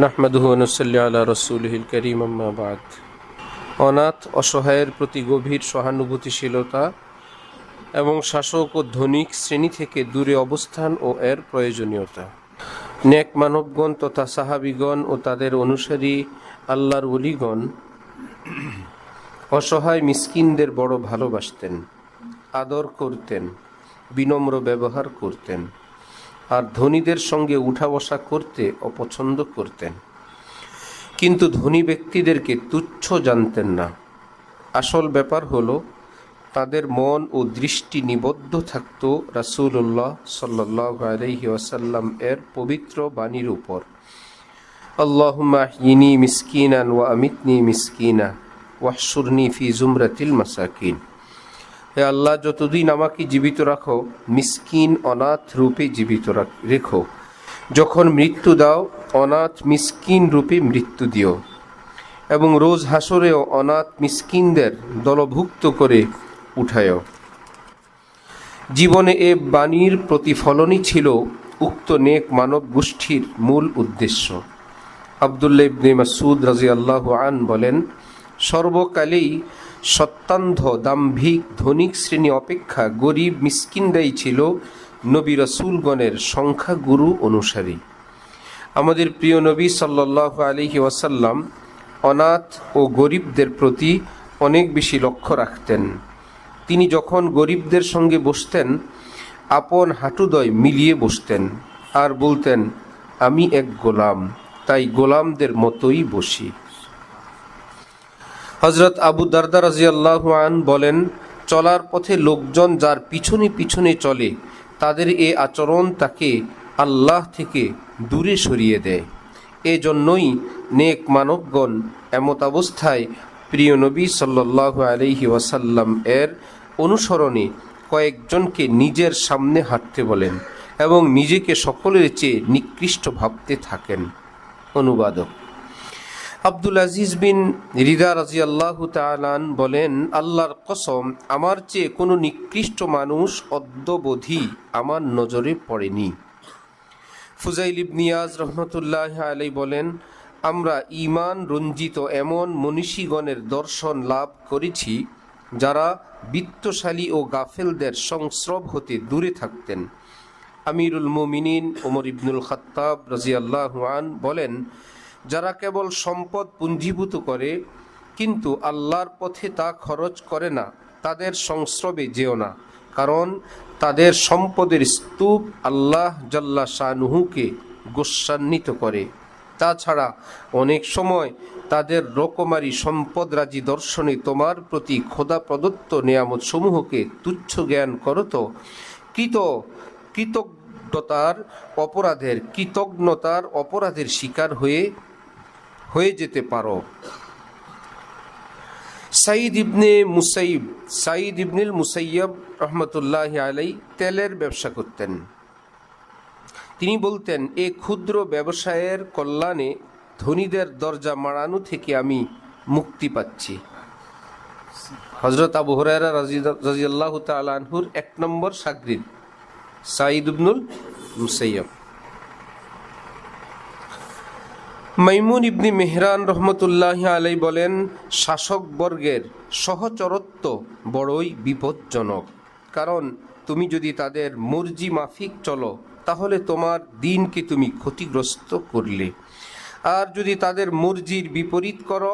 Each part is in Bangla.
নাহমাদুহু ওয়া নুসাল্লি আলা রাসূলিহিল কারীম আম্মা বাদ। অনাথ অসহায়ের প্রতি গভীর সহানুভূতিশীলতা এবং শাসক ও ধনিক শ্রেণী থেকে দূরে অবস্থান ও এর প্রয়োজনীয়তা। নেক মানবগণ তথা সাহাবিগণ ও তাদের অনুসারী আল্লাহর ওলিগণ অসহায় মিসকিনদের বড় ভালোবাসতেন, আদর করতেন, বিনম্র ব্যবহার করতেন, আর ধনীদের সঙ্গে উঠা বসা করতে অপছন্দ করতেন। কিন্তু ধনী ব্যক্তিদেরকে তুচ্ছ জানতেন না। আসল ব্যাপার হলো তাদের মন ও দৃষ্টি নিবদ্ধ থাকত রাসূলুল্লাহ সাল্লাল্লাহু আলাইহি ওয়াসাল্লাম এর পবিত্র বাণীর উপর। আল্লাহুম্মা আহয়িনি মিসকিনান ওয়া আমিতনি মিসকিনা ওয়াহশুরনি ফি জুমরাতিল মাসাকিন। হে আল্লাহ, যতদিন আমাকে জীবিত রাখো মিসকিন অনাথ রূপে জীবিত রেখো, যখন মৃত্যু দাও অনাথ মিসকিন রূপে মৃত্যু দিও, এবং রোজ হাসরেও অনাথ মিসকিনদের দলভুক্ত করে উঠায়ও। জীবনে এ বাণীর প্রতিফলনই ছিল উক্ত নেক মানব গোষ্ঠীর মূল উদ্দেশ্য। আবদুল্লাহ ইবনে মাসউদ রাদিয়াল্লাহু আনহু বলেন, সর্বকালেই সত্যান্ধ দাম্ভিক ধনিক শ্রেণী অপেক্ষা গরিব মিসকিনরাই ছিল নবী রাসূলগণের সংখ্যাগুরু অনুসারী। আমাদের প্রিয় নবী সাল্লাল্লাহু আলাইহি ওয়াসাল্লাম অনাথ ও গরিবদের প্রতি অনেক বেশি লক্ষ্য রাখতেন। তিনি যখন গরিবদের সঙ্গে বসতেন আপন হাঁটুদয় মিলিয়ে বসতেন আর বলতেন, আমি এক গোলাম, তাই গোলামদের মতোই বসি। হযরত আবু দারদা রাদিয়াল্লাহু আনহু বলেন, চলার পথে লোকজন যার পিছনে পিছনে চলে তাদের এ আচরণ তাকে আল্লাহ থেকে দূরে সরিয়ে দেয়। এজন্যই নেক মানবগণ এমত অবস্থায় প্রিয় নবী সাল্লাল্লাহু আলাইহি ওয়াসাল্লাম এর অনুসরণে কয়েকজনকে নিজের সামনে হাঁটতে বলেন এবং নিজেকে সকলের চেয়ে নিকৃষ্ট ভাবতে থাকেন। অনুবাদক আব্দুল আজিজ বিন রিদা রাদিয়াল্লাহু তাআলা বলেন, আল্লাহর কসম, আমার চেয়ে কোনো নিকৃষ্ট মানুষ অদ্যাবধি আমার নজরে পড়েনি। ফুজাইল ইবনে ইয়াজ রাহমাতুল্লাহি আলাইহি বলেন, আমরা ঈমান রঞ্জিত এমন মনীষীগণের দর্শন লাভ করেছি যারা বিত্তশালী ও গাফেলদের সংস্রব হতে দূরে থাকতেন। আমিরুল মুমিনিন ওমর ইবনুল খাত্তাব রাদিয়াল্লাহু আনহু বলেন, যারা কেবল সম্পদ পুঞ্জীভূত করে কিন্তু আল্লাহর পথে তা খরচ করে না, তাদের সংস্রবে যেও না, কারণ তাদের সম্পদের স্তূপ আল্লাহ জাল্লা শানুহুকে গোস্বান্বিত করে। তাছাড়া অনেক সময় তাদের রকমারি সম্পদরাজি দর্শনে তোমার প্রতি খোদা প্রদত্ত নেয়ামত সমূহকে তুচ্ছ জ্ঞান করো তো কৃতজ্ঞতার অপরাধের শিকার হয়ে যেতে পারো। সাঈদ ইবনুল মুসাইয়্যিব রহমতুল্লাহি আলাইহি তেলের ব্যবসা করতেন। তিনি বলতেন, এ ক্ষুদ্র ব্যবসায়ের কল্যাণে ধনীদের দরজা মাড়ানো থেকে আমি মুক্তি পাচ্ছি। হযরত আবু হুরায়রা রাদিয়াল্লাহু তাআলা আনহুর 1 নম্বর শাগরিদ সাঈদ ইবনুল মুসাইয়্যিব। মাইমুন ইবনে মেহরান রহমতুল্লাহি আলাইহি বলেন, শাসকবর্গের সহচরত্ব বড়ই বিপজ্জনক, কারণ তুমি যদি তাদের মর্জি মাফিক চলো তাহলে তোমার দিনকে তুমি ক্ষতিগ্রস্ত করলে, আর যদি তাদের মর্জির বিপরীত করো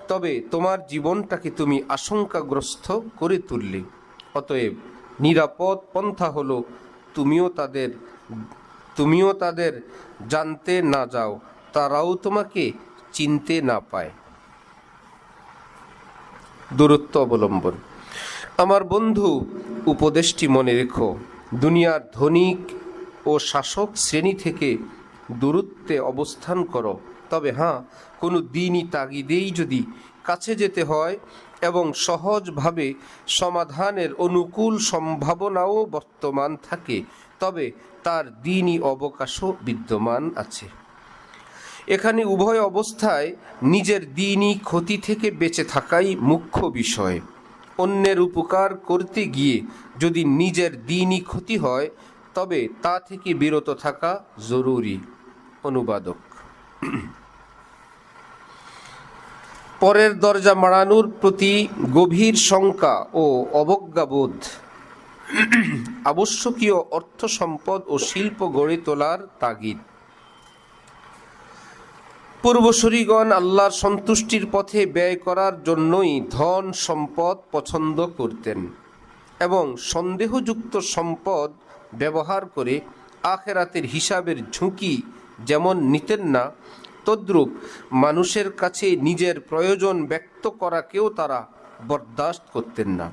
তবে তোমার জীবনটাকে তুমি আশঙ্কাগ্রস্ত করে তুললে। অতএব নিরাপদ পন্থা হলো তুমিও তাদের জানতে না যাও, তারাও তোমাকে চিনতে না পায়। দূরত্ব অবলম্বন। আমার বন্ধু, উপদেশটি মনে রেখো, দুনিয়ার ধনিক ও শাসক শ্রেণী থেকে দূরত্বে অবস্থান করো, তবে কোনো দিনই তাগিদেই যদি কাছে যেতে হয় এবং সহজভাবে সমাধানের অনুকূল সম্ভাবনাও বর্তমান থাকে, তবে তার দিনই অবকাশও বিদ্যমান আছে। এখানে উভয় অবস্থায় নিজের দিনই ক্ষতি থেকে বেঁচে থাকাই মুখ্য বিষয়। অন্যের উপকার করতে গিয়ে যদি নিজের দিনই ক্ষতি হয় তবে তা থেকে বিরত থাকা জরুরি। অনুবাদক। পরের দরজা মাড়ানোর প্রতি গভীর শঙ্কা ও অবজ্ঞাবোধ, আবশ্যকীয় অর্থ সম্পদ ও শিল্প গড়ে তোলার তাগিদ। পূর্বসূরিগণ আল্লাহর সন্তুষ্টির পথে ব্যয় করার জন্যই ধন সম্পদ পছন্দ করতেন এবং সন্দেহযুক্ত সম্পদ ব্যবহার করে আখেরাতের হিসাবের ঝুঁকি যেমন নিতেন না, তদ্রূপ মানুষের কাছে নিজের প্রয়োজন ব্যক্ত করাকেও তারা বরদাস্ত করতেন না।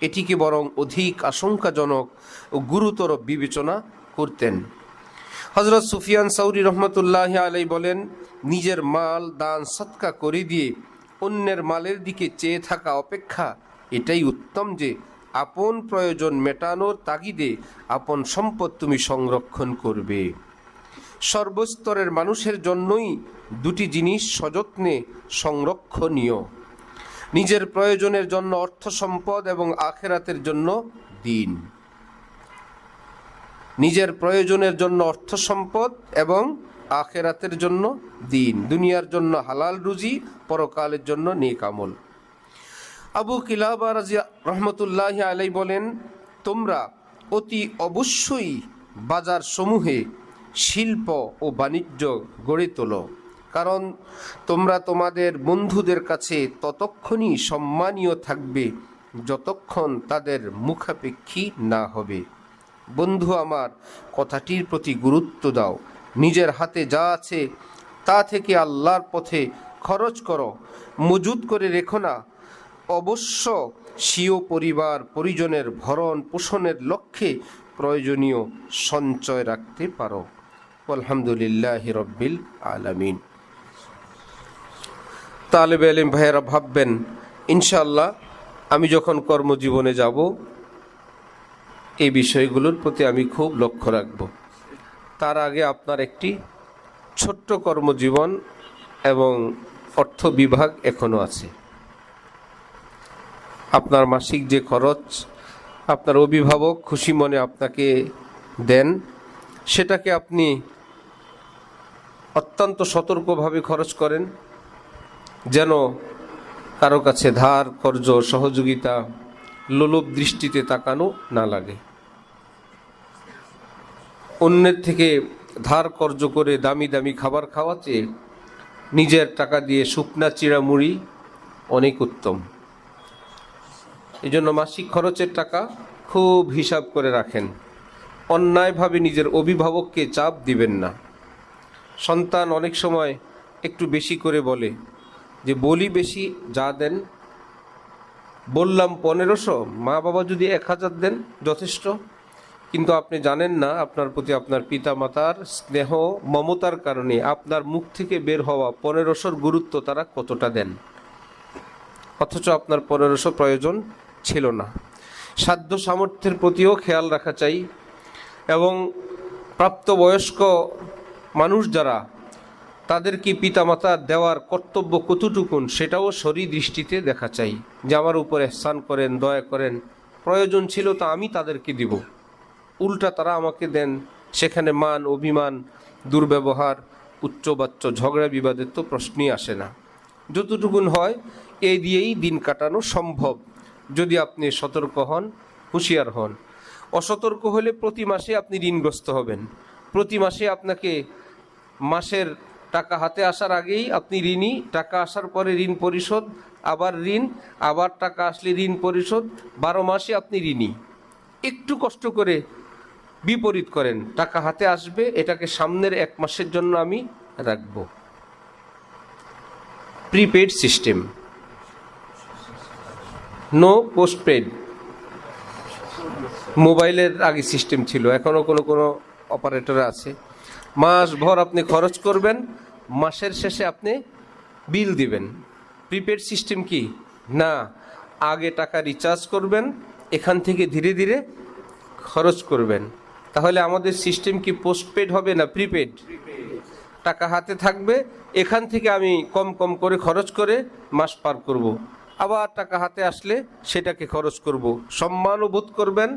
এটিকে বরং অধিক আশঙ্কাজনক ও গুরুতর বিবেচনা করতেন। হযরত সুফিয়ান সাউরি রহমতুল্লাহ আলাইহি বলেন, নিজের মাল দান সৎকা করে দিয়ে অন্যের মালের দিকে চেয়ে থাকা অপেক্ষা এটাই উত্তম যে আপন প্রয়োজন মেটানোর তাগিদে আপন সম্পদ তুমি সংরক্ষণ করবে। সর্বস্তরের মানুষের জন্যই দুটি জিনিস সযত্নে সংরক্ষণীয়: নিজের প্রয়োজনের জন্য অর্থ সম্পদ এবং আখেরাতের জন্য দিন। নিজের প্রয়োজনের জন্য অর্থ সম্পদ এবং আখেরাতের জন্য দিন, দুনিয়ার জন্য হালাল রুজি, পরকালের জন্য নেক আমল। আবু কিলাবা রহমতুল্লাহ আলাইহি বলেন, তোমরা অতি অবশ্যই বাজার সমূহে শিল্প ও বাণিজ্য গড়ে তোলো, কারণ তোমরা তোমাদের বন্ধুদের কাছে ততক্ষণই সম্মানীয় থাকবে যতক্ষণ তাদের মুখাপেক্ষী না হবে। বন্ধু আমার, কথাটির প্রতি গুরুত্ব দাও। নিজের হাতে যা আছে তা থেকে আল্লাহর পথে খরচ করো, মজুদ করে রেখো না। অবশ্য স্বীয় পরিবার পরিজনের ভরণ পোষণের লক্ষ্যে প্রয়োজনীয় সঞ্চয় রাখতে পারো। আলহামদুলিল্লাহি রাব্বিল আলামিন। তালেবে ইলম ভাইয়েরা ভাববেন, ইনশাআল্লাহ আমি যখন কর্মজীবনে যাব এই বিষয়গুলোর প্রতি আমি খুব লক্ষ্য রাখব। তার আগে আপনার একটি ছোট্ট কর্মজীবন এবং অর্থ বিভাগ এখনও আছে। আপনার মাসিক যে খরচ আপনার অভিভাবক খুশি মনে আপনাকে দেন, সেটাকে আপনি অত্যন্ত সতর্কভাবে খরচ করেন, যেন কারো কাছে ধার কর্জ সহযোগিতা লোলুপ দৃষ্টিতে তাকানো না লাগে। অন্যের থেকে ধার কর্জ করে দামি দামি খাবার খাওয়াতে নিজের টাকা দিয়ে শুকনা চিড়া মুড়ি অনেক উত্তম। এই জন্য মাসিক খরচের টাকা খুব হিসাব করে রাখেন। অন্যায়ভাবে নিজের অভিভাবককে চাপ দিবেন না। সন্তান অনেক সময় একটু বেশি করে বলে যে বলি বেশি, যা দেন বললাম 1500, মা বাবা যদি 1000 দেন যথেষ্ট। কিন্তু আপনি জানেন না আপনার প্রতি আপনার পিতা মাতার স্নেহ মমতার কারণে আপনার মুখ থেকে বের হওয়া 1500-র গুরুত্ব তারা কতটা দেন, অথচ আপনার 1500 প্রয়োজন ছিল না। সাধ্য সামর্থ্যের প্রতিও খেয়াল রাখা চাই এবং প্রাপ্তবয়স্ক মানুষ যারা, তাদেরকে পিতামাতা দেওয়ার কর্তব্য কতটুকুন সেটাও সরি দৃষ্টিতে দেখা চাই, যে আমার উপর এহসান করেন, দয়া করেন, প্রয়োজন ছিল তা আমি তাদেরকে দিব, উল্টা তারা আমাকে দেন, সেখানে মান অভিমান দুর্ব্যবহার উচ্চবাচ্য ঝগড়া বিবাদের তো প্রশ্নই আসে না। যতটুকুন হয় এই দিয়েই দিন কাটানো সম্ভব, যদি আপনি সতর্ক হন, হুঁশিয়ার হন। অসতর্ক হলে প্রতি মাসে আপনি ঋণগ্রস্ত হবেন। প্রতি মাসে আপনাকে মাসের টাকা হাতে আসার আগেই আপনি ঋণী, টাকা আসার পরে ঋণ পরিশোধ, আবার ঋণ, আবার টাকা আসলে ঋণ পরিশোধ, 12 মাসে আপনি ঋণী। একটু কষ্ট করে বিপরীত করেন, টাকা হাতে আসবে, এটাকে সামনের 1 মাসের জন্য আমি রাখব। Prepaid system, no postpaid. মোবাইলের আগে সিস্টেম ছিল, এখনও কোনো অপারেটর আছে। মাস ভর আপনি খরচ করবেন, মাসের শেষে আপনি বিল দিবেন। প্রিপেড সিস্টেম কি না, আগে টাকা রিচার্জ করবেন, এখান থেকে ধীরে ধীরে খরচ করবেন। তাহলে আমাদের সিস্টেম কি পোস্টপেড হবে না প্রিপেড? টাকা হাতে থাকবে, এখান থেকে আমি কম কম করে খরচ করে মাস পার করব, আবার টাকা হাতে আসলে সেটাকে খরচ করব। সম্মানও বোধ করবেন,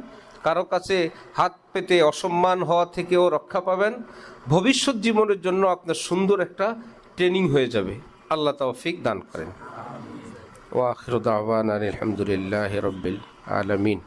কারো কাছে হাত পেতে অসম্মান হওয়া থেকেও রক্ষা পাবেন। ভবিষ্যৎ জীবনের জন্য আপনার সুন্দর একটা ট্রেনিং হয়ে যাবে। আল্লাহ তৌফিক দান করেন। ওয়া আখিরু দাওয়ানা আলহামদুলিল্লাহি রাব্বিল আলামিন।